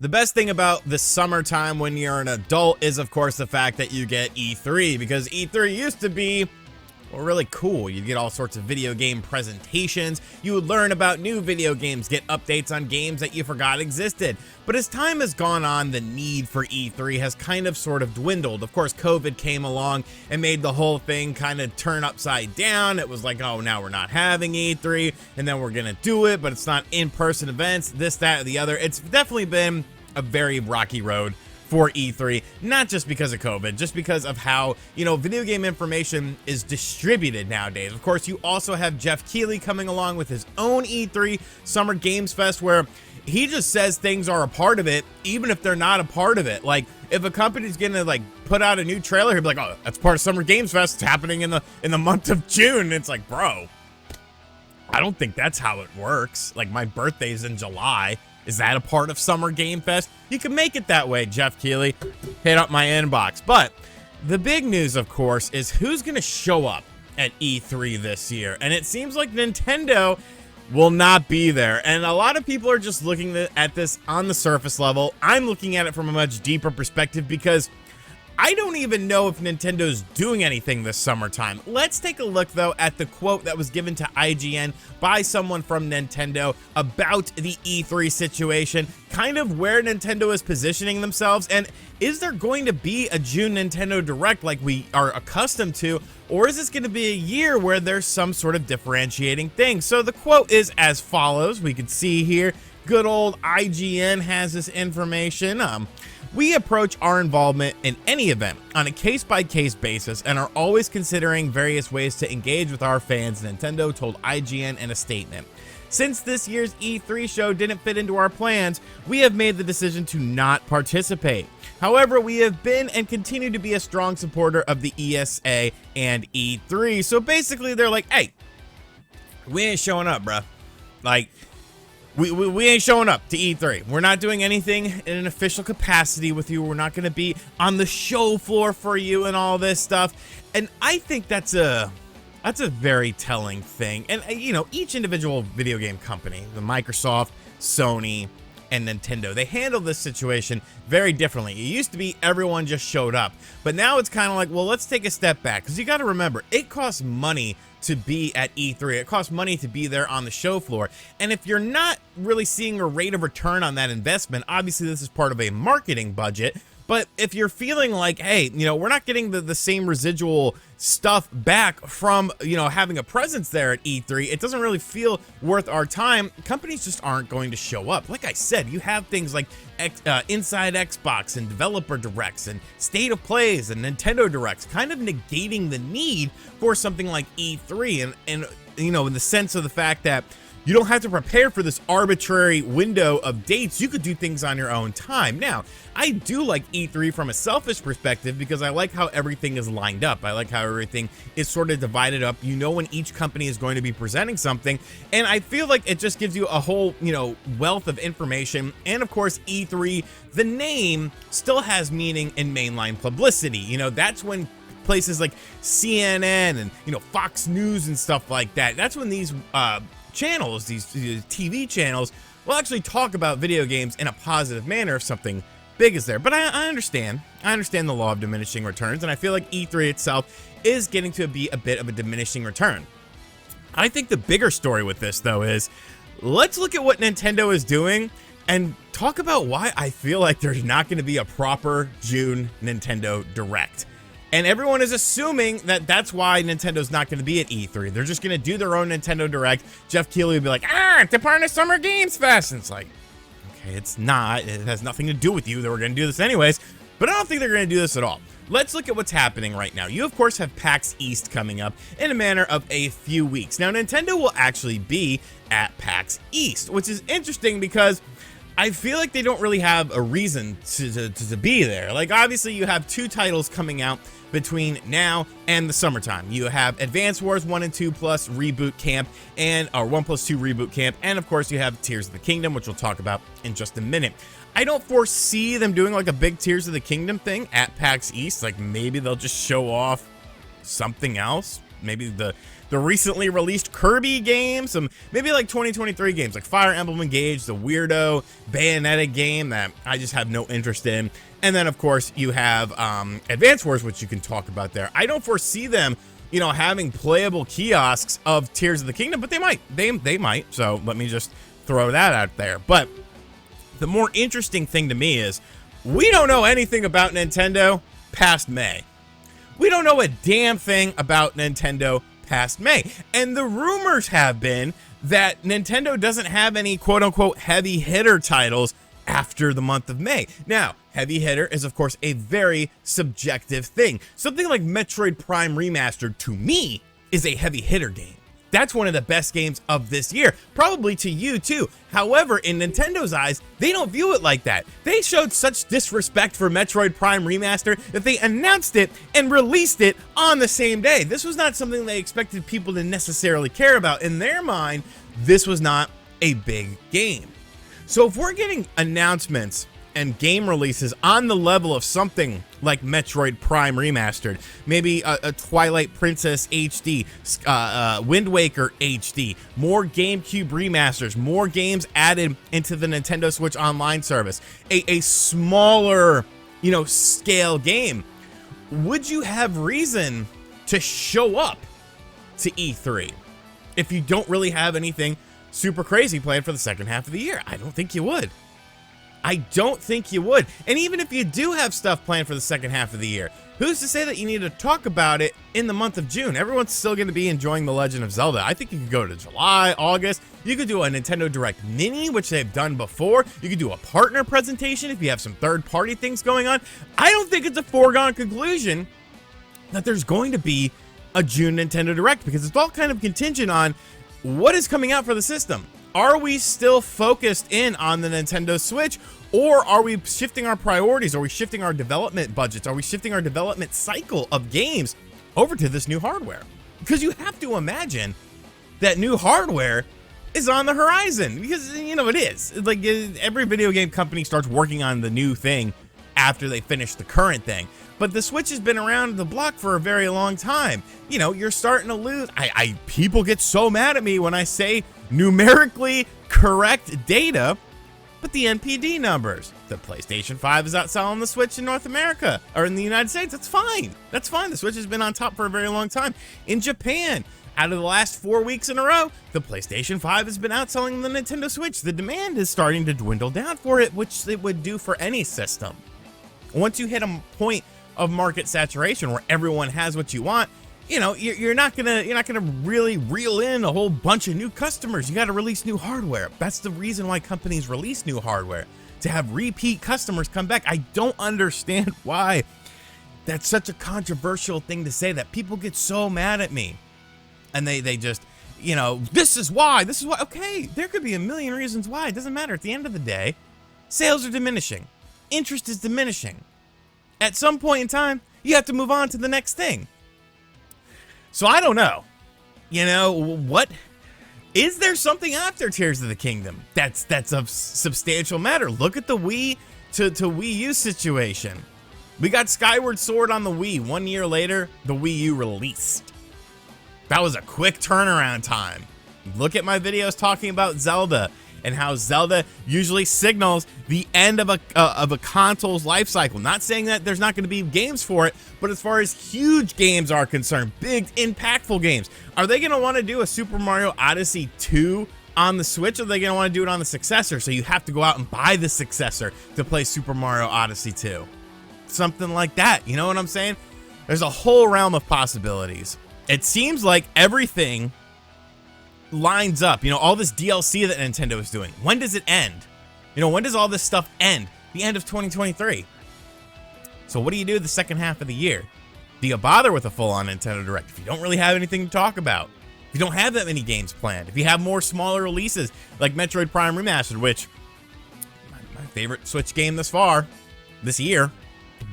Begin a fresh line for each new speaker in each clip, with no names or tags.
The best thing about the summertime when you're an adult is, of course, the fact that you get E3, because E3 used to be, well, really cool. You'd get all sorts of video game presentations, you would learn about new video games, get updates on games that you forgot existed. But as time has gone on, the need for E3 has kind of sort of dwindled. Of course, COVID came along and made the whole thing kind of turn upside down. It was like, oh, now we're not having E3, and then we're gonna do it, but it's not in-person events, this, that, or the other. It's definitely been a very rocky road for E3, not just because of COVID, just because of how, video game information is distributed nowadays. Of course, you also have Jeff Keighley coming along with his own E3 Summer Games Fest, where he just says things are a part of it, even if they're not a part of it. Like, if a company's gonna put out a new trailer, he'll be like, oh, that's part of Summer Games Fest. It's happening in the month of June. And it's like, bro, I don't think that's how it works. Like, my birthday's in July. Is that a part of Summer Game Fest? You can make it that way, Jeff Keighley. Hit up my inbox. But the big news, of course, is who's going to show up at E3 this year. And it seems like Nintendo will not be there. And a lot of people are just looking at this on the surface level. I'm looking at it from a much deeper perspective because I don't even know if Nintendo's doing anything this summertime. Let's take a look, though, at the quote that was given to IGN by someone from Nintendo about the E3 situation, kind of where Nintendo is positioning themselves, and is there going to be a June Nintendo Direct like we are accustomed to, or is this going to be a year where there's some sort of differentiating thing? So the quote is as follows. We can see here, good old IGN has this information. We approach our involvement in any event on a case-by-case basis and are always considering various ways to engage with our fans, Nintendo told IGN in a statement. Since this year's E3 show didn't fit into our plans, we have made the decision to not participate. However, we have been and continue to be a strong supporter of the ESA and E3. So basically, they're like, hey, we ain't showing up, bruh. Like, we ain't showing up to E3. We're not doing anything in an official capacity with you. We're not going to be on the show floor for you and all this stuff. And I think that's a very telling thing. And, each individual video game company, the Microsoft, Sony, and Nintendo, they handle this situation very differently. It used to be everyone just showed up. But now it's kind of like, well, let's take a step back. Because you got to remember, it costs money to be at E3. It costs money to be there on the show floor. And if you're not really seeing a rate of return on that investment, obviously this is part of a marketing budget. But if you're feeling like, hey, we're not getting the same residual stuff back from, having a presence there at E3, it doesn't really feel worth our time. Companies just aren't going to show up. Like I said, you have things like Inside Xbox and Developer Directs and State of Plays and Nintendo Directs, kind of negating the need for something like E3 and in the sense of the fact that you don't have to prepare for this arbitrary window of dates. You could do things on your own time. Now, I do like E3 from a selfish perspective because I like how everything is lined up. I like how everything is sort of divided up. When each company is going to be presenting something. And I feel like it just gives you a whole, wealth of information. And of course, E3, the name still has meaning in mainline publicity. That's when places like CNN and, Fox News and stuff like that, that's when these channels, these TV channels, will actually talk about video games in a positive manner if something big is there. But I understand the law of diminishing returns, and I feel like E3 itself is getting to be a bit of a diminishing return. I think the bigger story with this, though, is let's look at what Nintendo is doing and talk about why I feel like there's not going to be a proper June Nintendo Direct. And everyone is assuming that that's why Nintendo's not going to be at E3. They're just going to do their own Nintendo Direct. Jeff Keighley will be like, it's a part of Summer Games Fest. And it's like, okay, it's not. It has nothing to do with you. They were going to do this anyways. But I don't think they're going to do this at all. Let's look at what's happening right now. You, of course, have PAX East coming up in a matter of a few weeks. Now, Nintendo will actually be at PAX East, which is interesting because I feel like they don't really have a reason to be there. Like, obviously, you have two titles coming out between now and the summertime. You have Advance Wars 1 and 2 plus Reboot Camp, or 1 plus 2 Reboot Camp, and of course you have Tears of the Kingdom, which we'll talk about in just a minute. I don't foresee them doing like a big Tears of the Kingdom thing at PAX East. Like, maybe they'll just show off something else. Maybe the the recently released Kirby game, some maybe like 2023 games like Fire Emblem Engage, the weirdo Bayonetta game that I just have no interest in. And then, of course, you have Advance Wars, which you can talk about there. I don't foresee them, you know, having playable kiosks of Tears of the Kingdom, but they might. They might. So let me just throw that out there. But the more interesting thing to me is we don't know anything about Nintendo past May. We don't know a damn thing about Nintendo past May. And the rumors have been that Nintendo doesn't have any quote-unquote heavy hitter titles after the month of May. Now, heavy hitter is, of course, a very subjective thing. Something like Metroid Prime Remastered, to me, is a heavy hitter game. That's one of the best games of this year, probably to you too. However, in Nintendo's eyes, they don't view it like that. They showed such disrespect for Metroid Prime Remaster that they announced it and released it on the same day. This was not something they expected people to necessarily care about. In their mind, this was not a big game. So if we're getting announcements and game releases on the level of something like Metroid Prime Remastered, maybe a Twilight Princess HD, Wind Waker HD, more GameCube remasters, more games added into the Nintendo Switch Online service, a smaller, you know, scale game, would you have reason to show up to E3 if you don't really have anything super crazy planned for the second half of the year? I don't think you would. I don't think you would. And even if you do have stuff planned for the second half of the year, who's to say that you need to talk about it in the month of June? Everyone's still going to be enjoying The Legend of Zelda. I think you could go to July, August. You could do a Nintendo Direct Mini, which they've done before. You could do a partner presentation if you have some third-party things going on. I don't think it's a foregone conclusion that there's going to be a June Nintendo Direct, because it's all kind of contingent on what is coming out for the system. Are we still focused in on the Nintendo Switch, or are we shifting our priorities? Are we shifting our development budgets? Are we shifting our development cycle of games over to this new hardware? Because you have to imagine that new hardware is on the horizon, because, you know, it is. Like, every video game company starts working on the new thing after they finish the current thing. But the Switch has been around the block for a very long time. You know, you're starting to lose. People get so mad at me when I say numerically correct data, but the NPD numbers. The PlayStation 5 is outselling the Switch in North America, or in the United States. That's fine. That's fine. The Switch has been on top for a very long time. In Japan, out of the last 4 weeks in a row, the PlayStation 5 has been outselling the Nintendo Switch. The demand is starting to dwindle down for it, which it would do for any system. Once you hit a point of market saturation where everyone has what you want, you know, you're not gonna really reel in a whole bunch of new customers. You got to release new hardware. That's the reason why companies release new hardware, to have repeat customers come back. I don't understand why that's such a controversial thing to say, that people get so mad at me, and they just, you know, this is why. Okay, there could be a million reasons why. It doesn't matter. At the end of the day, sales are diminishing. Interest is diminishing. At some point in time, you have to move on to the next thing. So I don't know. You know, what is there something after Tears of the Kingdom that's of substantial matter? Look at the Wii to Wii U situation. We got Skyward Sword on the Wii. 1 year later, the Wii U released. That was a quick turnaround time. Look at my videos talking about Zelda and how Zelda usually signals the end of a console's life cycle. Not saying that there's not going to be games for it, but as far as huge games are concerned, big, impactful games, are they going to want to do a Super Mario Odyssey 2 on the Switch, or are they going to want to do it on the successor? So you have to go out and buy the successor to play Super Mario Odyssey 2. Something like that. You know what I'm saying? There's a whole realm of possibilities. It seems like everything lines up. You know, all this DLC that Nintendo is doing, when does it end? You know, when does all this stuff end? The end of 2023. So what do you do the second half of the year? Do you bother with a full-on Nintendo Direct if you don't really have anything to talk about? If you don't have that many games planned? If you have more smaller releases like Metroid Prime Remastered, which my favorite Switch game this year,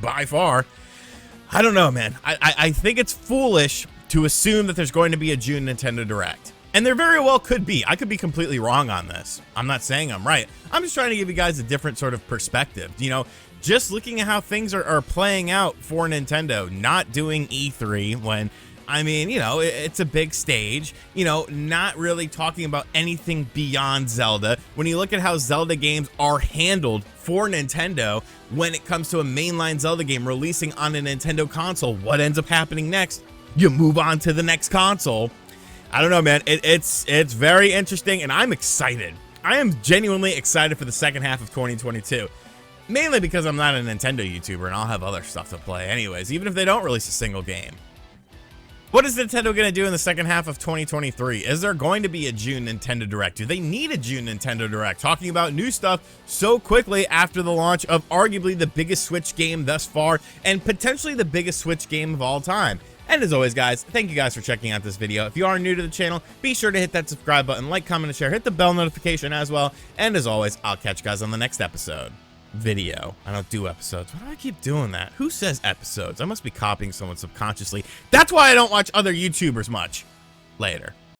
by far. I don't know, man. I think it's foolish to assume that there's going to be a June Nintendo Direct. And there very well could be. I could be completely wrong on this. I'm not saying I'm right. I'm just trying to give you guys a different sort of perspective. You know, just looking at how things are playing out for Nintendo, not doing E3 when I mean, you know, it's a big stage, you know, not really talking about anything beyond Zelda. When you look at how Zelda games are handled for Nintendo, when it comes to a mainline Zelda game releasing on a Nintendo console, what ends up happening next? You move on to the next console. I don't know, man. It's very interesting, and I'm excited. I am genuinely excited for the second half of 2022. Mainly because I'm not a Nintendo YouTuber and I'll have other stuff to play anyways, even if they don't release a single game. What is Nintendo going to do in the second half of 2023? Is there going to be a June Nintendo Direct? Do they need a June Nintendo Direct? Talking about new stuff so quickly after the launch of arguably the biggest Switch game thus far and potentially the biggest Switch game of all time. And as always, guys, thank you guys for checking out this video. If you are new to the channel, be sure to hit that subscribe button, like, comment, and share. Hit the bell notification as well. And as always, I'll catch you guys on the next episode. Video. I don't do episodes. Why do I keep doing that? Who says episodes? I must be copying someone subconsciously. That's why I don't watch other YouTubers much. Later.